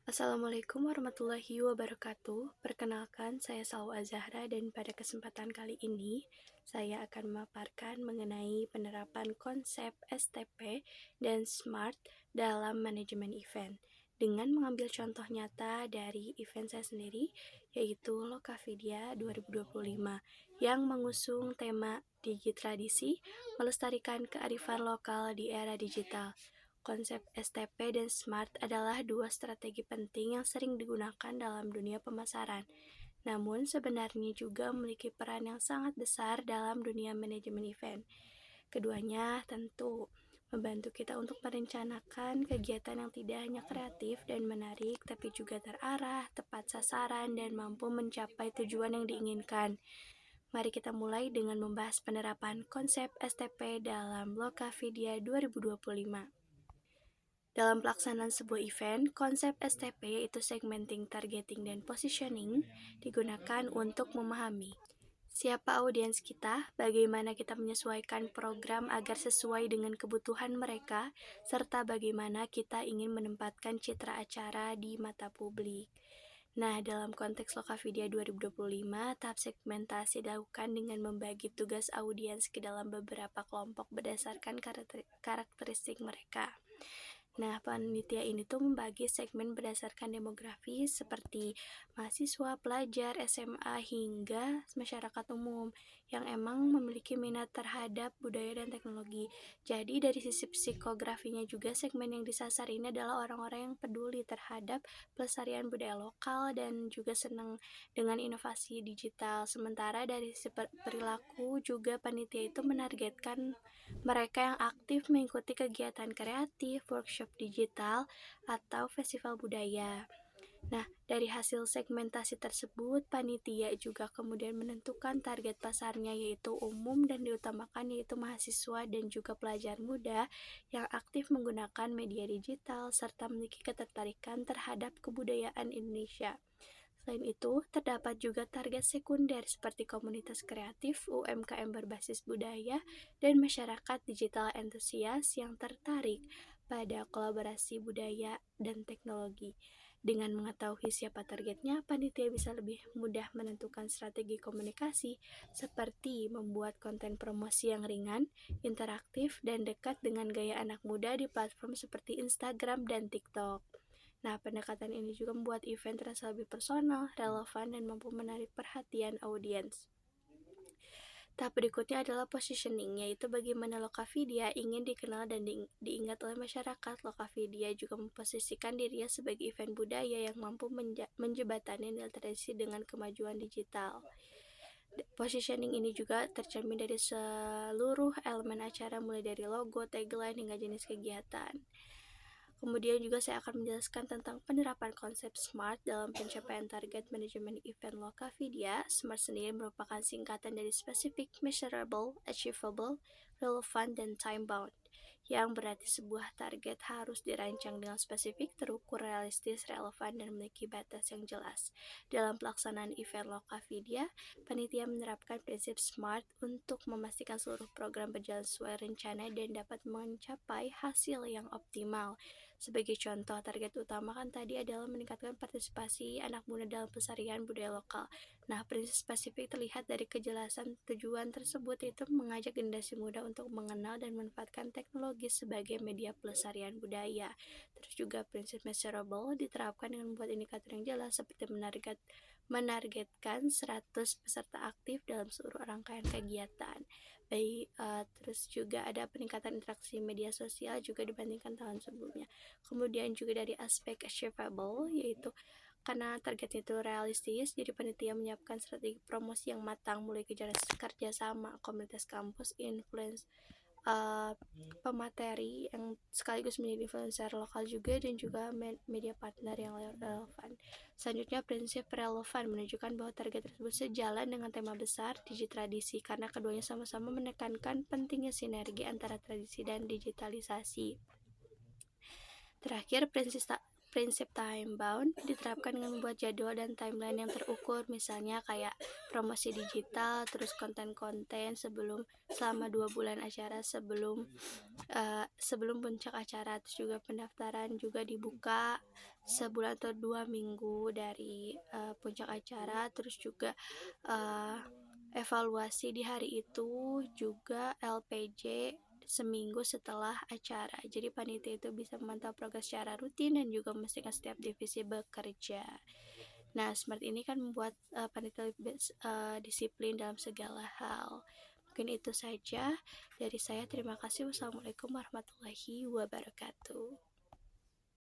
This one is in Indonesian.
Assalamualaikum warahmatullahi wabarakatuh. Perkenalkan, saya Salwa Azahra dan pada kesempatan kali ini saya akan memaparkan mengenai penerapan konsep STP dan SMART dalam manajemen event dengan mengambil contoh nyata dari event saya sendiri, yaitu Lokavidia 2025 yang mengusung tema Digitradisi, melestarikan kearifan lokal di era digital. Konsep STP dan SMART adalah dua strategi penting yang sering digunakan dalam dunia pemasaran. Namun sebenarnya juga memiliki peran yang sangat besar dalam dunia manajemen event. Keduanya tentu membantu kita untuk merencanakan kegiatan yang tidak hanya kreatif dan menarik, tapi juga terarah, tepat sasaran, dan mampu mencapai tujuan yang diinginkan. Mari kita mulai dengan membahas penerapan konsep STP dalam Lokavidia 2025. Dalam pelaksanaan sebuah event, konsep STP yaitu segmenting, targeting, dan positioning digunakan untuk memahami siapa audiens kita, bagaimana kita menyesuaikan program agar sesuai dengan kebutuhan mereka, serta bagaimana kita ingin menempatkan citra acara di mata publik. Nah, dalam konteks Lokavidia 2025, tahap segmentasi dilakukan dengan membagi tugas audiens ke dalam beberapa kelompok berdasarkan karakteristik mereka. Nah, panitia ini tuh membagi segmen berdasarkan demografi seperti mahasiswa, pelajar, SMA, hingga masyarakat umum yang emang memiliki minat terhadap budaya dan teknologi. Jadi dari sisi psikografinya juga segmen yang disasar ini adalah orang-orang yang peduli terhadap pelestarian budaya lokal dan juga senang dengan inovasi digital. Sementara dari sisi perilaku juga panitia itu menargetkan mereka yang aktif mengikuti kegiatan kreatif, workshop digital, atau festival budaya. Nah, dari hasil segmentasi tersebut, panitia juga kemudian menentukan target pasarnya yaitu umum dan diutamakan yaitu mahasiswa dan juga pelajar muda yang aktif menggunakan media digital serta memiliki ketertarikan terhadap kebudayaan Indonesia. Selain itu, terdapat juga target sekunder seperti komunitas kreatif, UMKM berbasis budaya, dan masyarakat digital entusias yang tertarik pada kolaborasi budaya dan teknologi. Dengan mengetahui siapa targetnya, panitia bisa lebih mudah menentukan strategi komunikasi seperti membuat konten promosi yang ringan, interaktif, dan dekat dengan gaya anak muda di platform seperti Instagram dan TikTok. Nah, pendekatan ini juga membuat event terasa lebih personal, relevan, dan mampu menarik perhatian audiens. Tahap berikutnya adalah positioning, yaitu bagaimana Lokavidia ingin dikenal dan diingat oleh masyarakat. Lokavidia juga memposisikan dirinya sebagai event budaya yang mampu menjembatani nilai tradisi dengan kemajuan digital. Positioning ini juga tercermin dari seluruh elemen acara, mulai dari logo, tagline, hingga jenis kegiatan. Kemudian juga saya akan menjelaskan tentang penerapan konsep SMART dalam pencapaian target manajemen event Lokavidia. SMART sendiri merupakan singkatan dari Specific, Measurable, Achievable, Relevant, dan Time-bound, yang berarti sebuah target harus dirancang dengan spesifik, terukur, realistis, relevan, dan memiliki batas yang jelas. Dalam pelaksanaan event Lokavidia, panitia menerapkan prinsip SMART untuk memastikan seluruh program berjalan sesuai rencana dan dapat mencapai hasil yang optimal. Sebagai contoh, target utama kan tadi adalah meningkatkan partisipasi anak muda dalam pelestarian budaya lokal. Nah, prinsip spesifik terlihat dari kejelasan tujuan tersebut, yaitu mengajak generasi muda untuk mengenal dan memanfaatkan teknologi sebagai media pelestarian budaya. Terus juga prinsip measurable diterapkan dengan membuat indikator yang jelas seperti menargetkan 100 peserta aktif dalam seluruh rangkaian kegiatan. Terus juga ada peningkatan interaksi media sosial juga dibandingkan tahun sebelumnya. Kemudian juga dari aspek achievable, yaitu karena targetnya itu realistis, jadi panitia menyiapkan strategi promosi yang matang, mulai kerja sama komunitas kampus, pemateri yang sekaligus menjadi influencer lokal juga, dan juga media partner yang relevan. Selanjutnya, prinsip relevan menunjukkan bahwa target tersebut sejalan dengan tema besar Digitradisi, karena keduanya sama-sama menekankan pentingnya sinergi antara tradisi dan digitalisasi. Terakhir, prinsip time bound diterapkan dengan membuat jadwal dan timeline yang terukur, misalnya kayak promosi digital, terus konten-konten selama 2 bulan acara sebelum puncak acara. Terus juga pendaftaran juga dibuka sebulan atau 2 minggu dari puncak acara, terus juga uh, evaluasi di hari itu, juga LPJ seminggu setelah acara. Jadi panitia itu bisa memantau progres secara rutin dan juga memastikan setiap divisi bekerja. Nah, smart ini kan membuat panitia lebih disiplin dalam segala hal. Mungkin itu saja dari saya. Terima kasih. Wassalamualaikum warahmatullahi wabarakatuh.